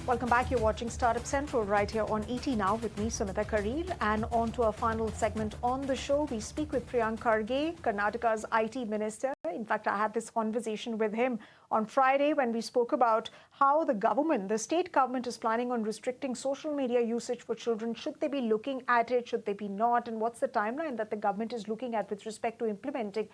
Welcome back. You're watching Startup Central right here on ET Now with me, Sumita Karir. And on to our final segment on the show. We speak with Priyank Kharge, Karnataka's IT minister. In fact, I had this conversation with him on Friday when we spoke about how the state government is planning on restricting social media usage for children. Should they be looking at it? Should they be not? And what's the timeline that the government is looking at with respect to implementing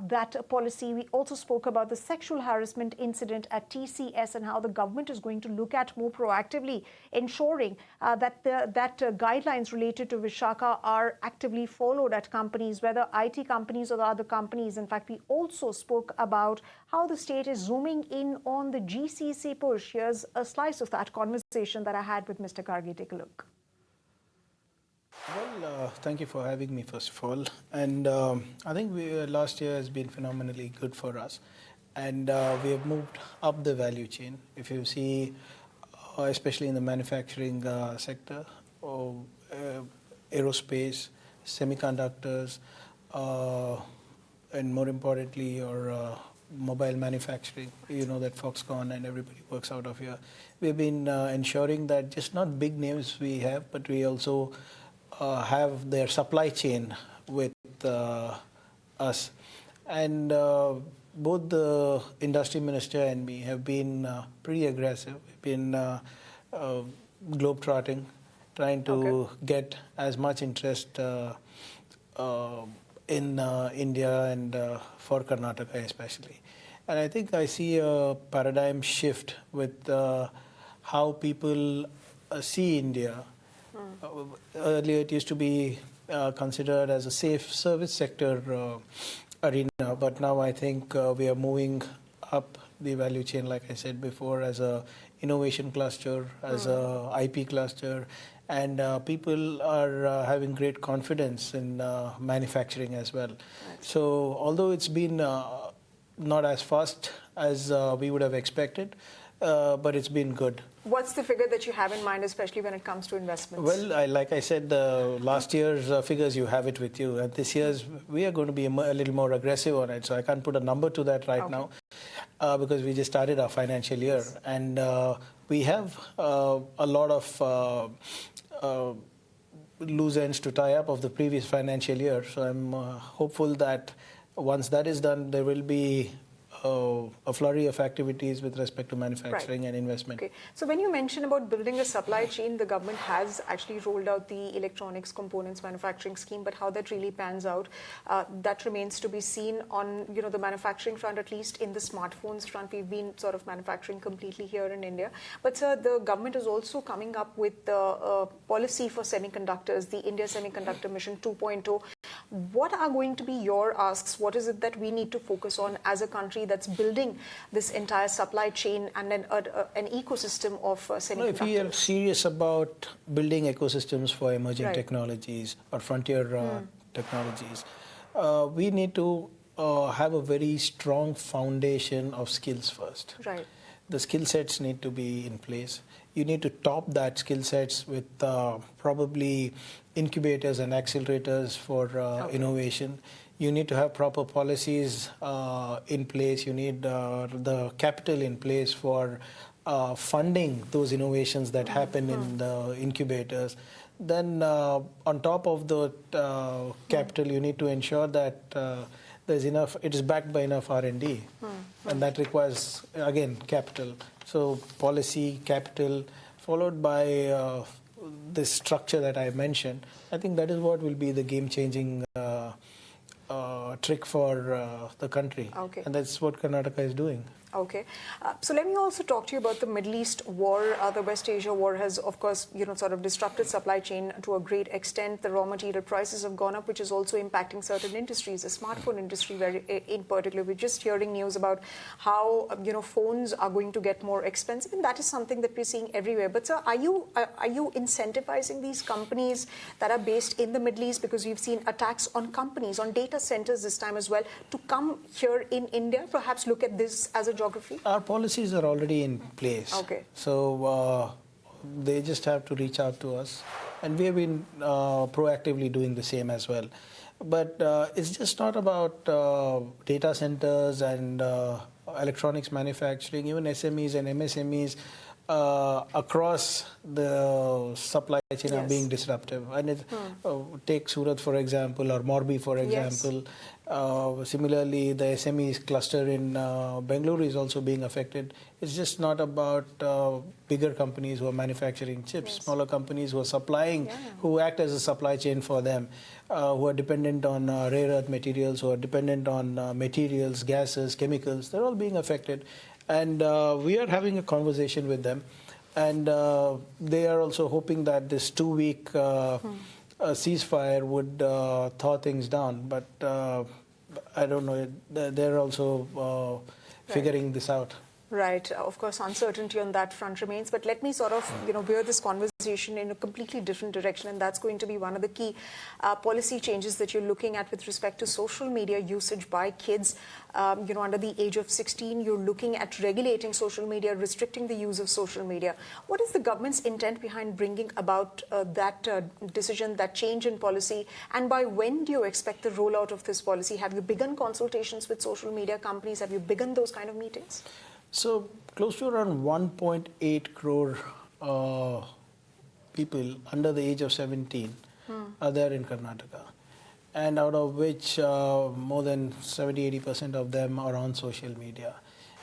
that policy? We also spoke about the sexual harassment incident at TCS and how the government is going to look at more proactively ensuring that guidelines related to Vishaka are actively followed at companies, whether IT companies or the other companies. In fact, we also spoke about how the state is zooming in on the GCC push. Here's a slice of that conversation that I had with Mr. Kharge. Take a look. Well, thank you for having me, first of all. And I think last year has been phenomenally good for us. And we have moved up the value chain. If you see, especially in the manufacturing sector, aerospace, semiconductors, and more importantly, your mobile manufacturing, you know that Foxconn and everybody works out of here. We've been ensuring that just not big names we have, but we also have their supply chain with us. And both the industry minister and me have been pretty aggressive. We've been globetrotting, trying to get as much interest in India and for Karnataka especially. And I think I see a paradigm shift with how people see India. Earlier it used to be considered as a safe service sector arena, but now I think we are moving up the value chain, like I said before, as a innovation cluster, as a IP cluster, and people are having great confidence in manufacturing as well. Right. So although it's been not as fast as we would have expected, but it's been good. What's the figure that you have in mind, especially when it comes to investments? Well, like I said, last year's figures, you have it with you. And this year's, we are going to be a little more aggressive on it. So I can't put a number to that right now because we just started our financial year. Yes. And we have a lot of loose ends to tie up of the previous financial year. So I'm hopeful that once that is done, there will be a flurry of activities with respect to manufacturing and investment. Okay. So when you mention about building a supply chain, the government has actually rolled out the electronics components manufacturing scheme, but how that really pans out, that remains to be seen on the manufacturing front, at least in the smartphones front. We've been sort of manufacturing completely here in India. But sir, the government is also coming up with the policy for semiconductors, the India Semiconductor Mission 2.0. What are going to be your asks? What is it that we need to focus on as a country that's building this entire supply chain and then an ecosystem of semiconductors? No, if we are serious about building ecosystems for emerging technologies or frontier technologies, we need to have a very strong foundation of skills first. Right. The skill sets need to be in place. You need to top that skill sets with probably incubators and accelerators for innovation. You need to have proper policies in place. You need the capital in place for funding those innovations that happen in the incubators. Then on top of the capital, you need to ensure that there's enough, it is backed by enough R&D. And that requires, again, capital. So policy, capital, followed by this structure that I mentioned. I think that is what will be the game-changing trick for the country. Okay. And that's what Karnataka is doing. Okay. So let me also talk to you about the Middle East war. The West Asia war has, of course, sort of disrupted supply chain to a great extent. The raw material prices have gone up, which is also impacting certain industries, the smartphone industry in particular. We're just hearing news about how, phones are going to get more expensive, and that is something that we're seeing everywhere. But sir, are you incentivizing these companies that are based in the Middle East, because we've seen attacks on companies, on data centers this time as well, to come here in India, perhaps look at this as a geography? Our policies are already in place. Okay. So they just have to reach out to us. And we have been proactively doing the same as well. But it's just not about data centers and electronics manufacturing. Even SMEs and MSMEs across the supply chain are being disruptive. And take Surat, for example, or Morbi, for example. Similarly, the SMEs cluster in Bengaluru is also being affected. It's just not about bigger companies who are manufacturing chips, smaller companies who are supplying, who act as a supply chain for them, who are dependent on rare earth materials, who are dependent on materials, gases, chemicals. They're all being affected. And we are having a conversation with them. And they are also hoping that this 2-week ceasefire would thaw things down. But I don't know. They're also figuring this out. Right. Of course, uncertainty on that front remains. But let me sort of, veer this conversation in a completely different direction. And that's going to be one of the key policy changes that you're looking at with respect to social media usage by kids. Under the age of 16, you're looking at regulating social media, restricting the use of social media. What is the government's intent behind bringing about that decision, that change in policy? And by when do you expect the rollout of this policy? Have you begun consultations with social media companies? Have you begun those kind of meetings? So close to around 1.8 crore people under the age of 17 are there in Karnataka. And out of which more than 70-80% of them are on social media.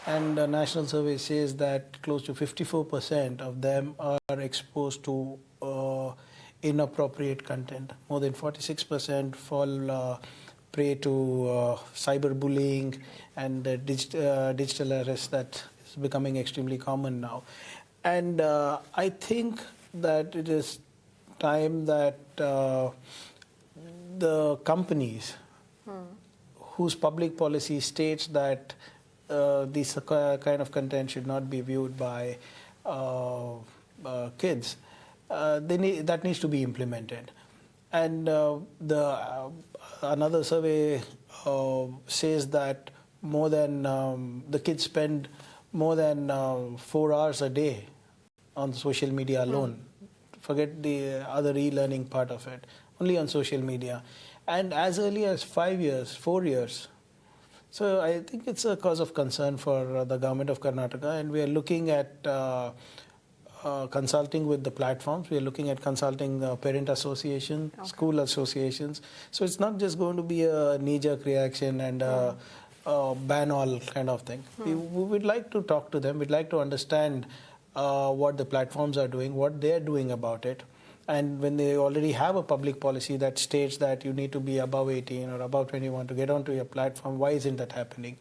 And the national survey says that close to 54% of them are exposed to inappropriate content. More than 46% fall prey to cyberbullying and digital arrest that is becoming extremely common now. And I think that it is time that the companies whose public policy states that this kind of content should not be viewed by kids, that needs to be implemented. And another survey says that more than the kids spend more than 4 hours a day on social media alone. Forget the other e-learning part of it. Only on social media, and as early as 5 years, 4 years. So I think it's a cause of concern for the government of Karnataka, and we are looking at consulting with the platforms. We are looking at consulting parent associations, school associations. So it's not just going to be a knee-jerk reaction and ban all kind of thing. We would like to talk to them. We'd like to understand what the platforms are doing, what they're doing about it. And when they already have a public policy that states that you need to be above 18 or above 21 to get onto your platform, why isn't that happening?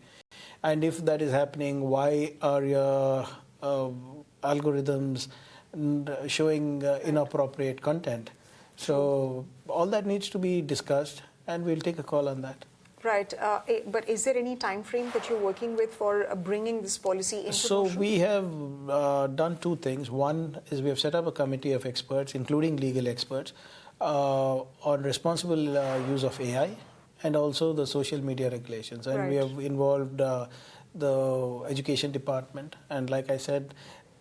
And if that is happening, why are your algorithms showing inappropriate content? So all that needs to be discussed, and we'll take a call on that. Right. But is there any time frame that you're working with for bringing this policy into motion? So we have done two things. One is we have set up a committee of experts, including legal experts, on responsible use of AI and also the social media regulations. And we have involved the education department. And like I said,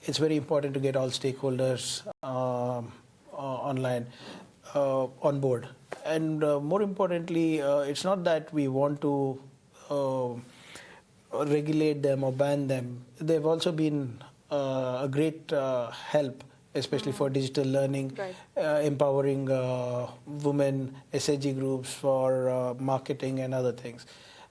it's very important to get all stakeholders online. On board. And more importantly, it's not that we want to regulate them or ban them. They've also been a great help, especially for digital learning, empowering women, SHG groups for marketing and other things.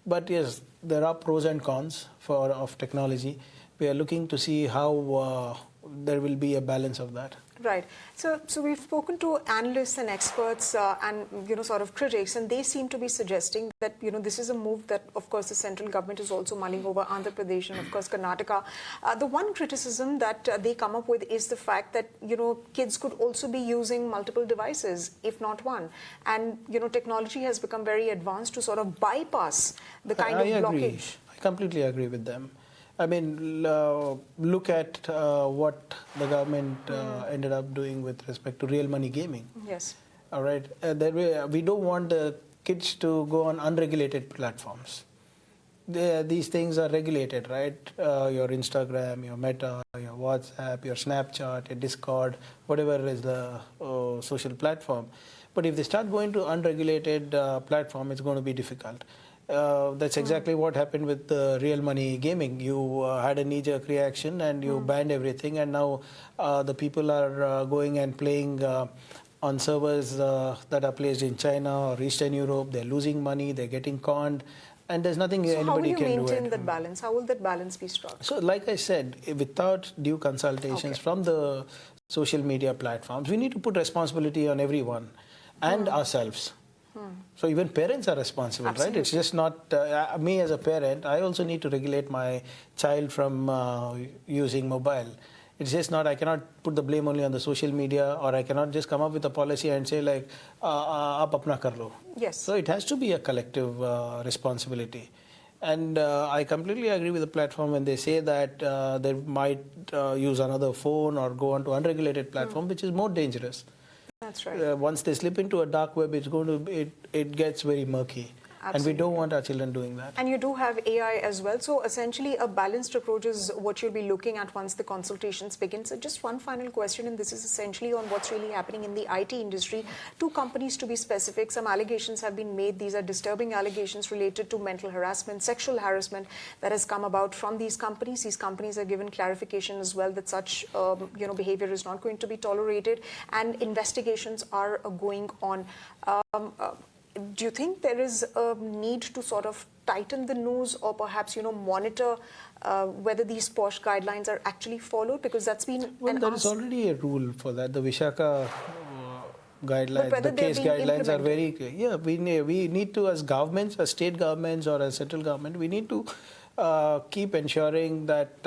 But yes, there are pros and cons of technology. We are looking to see how there will be a balance of that. Right. So we've spoken to analysts and experts and, sort of critics, and they seem to be suggesting that, this is a move that, of course, the central government is also mulling over, Andhra Pradesh and, of course, Karnataka. The one criticism that they come up with is the fact that, kids could also be using multiple devices, if not one. And, technology has become very advanced to sort of bypass the kind of blockage. I completely agree with them. I mean, look at what the government ended up doing with respect to real money gaming. Yes. All right. We don't want the kids to go on unregulated platforms. These things are regulated, right? Your Instagram, your Meta, your WhatsApp, your Snapchat, your Discord, whatever is the social platform. But if they start going to unregulated platform, it's going to be difficult. That's exactly what happened with the real money gaming. You had a knee-jerk reaction and you banned everything, and now the people are going and playing on servers that are placed in China or Eastern Europe. They're losing money, they're getting conned, and there's nothing So how will anybody you can do. maintain that balance? How will that balance be struck? So, like I said, without due consultations from the social media platforms, we need to put responsibility on everyone and ourselves. So even parents are responsible, right? It's just not me as a parent. I also need to regulate my child from using mobile. It's just not, I cannot put the blame only on the social media, or I cannot just come up with a policy and say like, aap apna kar lo. Yes. So it has to be a collective responsibility. And I completely agree with the platform when they say that they might use another phone or go onto unregulated platform, which is more dangerous. That's right. Once they slip into a dark web, it gets very murky. Absolutely. And we don't want our children doing that. And you do have AI as well. So essentially a balanced approach is what you'll be looking at once the consultations begin. So just one final question, and this is essentially on what's really happening in the IT industry. Two companies to be specific, some allegations have been made. These are disturbing allegations related to mental harassment, sexual harassment that has come about from these companies. These companies are given clarification as well that such behavior is not going to be tolerated, and investigations are going on. Do you think there is a need to sort of tighten the noose, or perhaps, monitor whether these POSH guidelines are actually followed? Because that's been there is already a rule for that. The Vishaka guidelines, the case guidelines are very clear. Yeah, we need to, as governments, as state governments or as central government, we need to keep ensuring that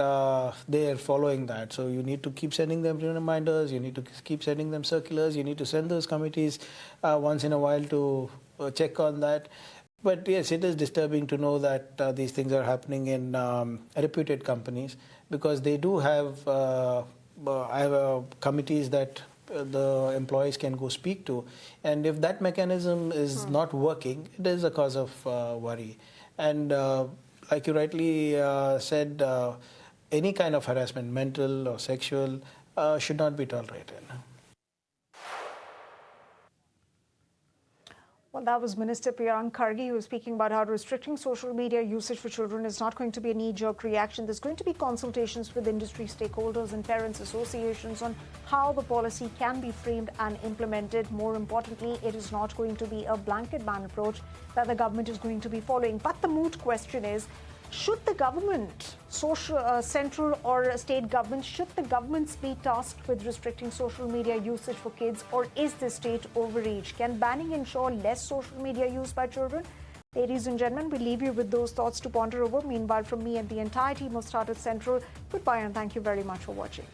they are following that. So you need to keep sending them reminders, you need to keep sending them circulars, you need to send those committees once in a while to check on that. But yes, it is disturbing to know that these things are happening in reputed companies, because they do have committees that the employees can go speak to. And if that mechanism is not working, it is a cause of worry. And like you rightly said, any kind of harassment, mental or sexual, should not be tolerated. Well, that was Minister Priyank Kharge, who was speaking about how restricting social media usage for children is not going to be a knee-jerk reaction. There's going to be consultations with industry stakeholders and parents' associations on how the policy can be framed and implemented. More importantly, it is not going to be a blanket ban approach that the government is going to be following. But the moot question is, should the government, central or state government, should the governments be tasked with restricting social media usage for kids, or is the state overreach? Can banning ensure less social media use by children? Ladies and gentlemen, we leave you with those thoughts to ponder over. Meanwhile, from me and the entire team of Startup Central, goodbye and thank you very much for watching.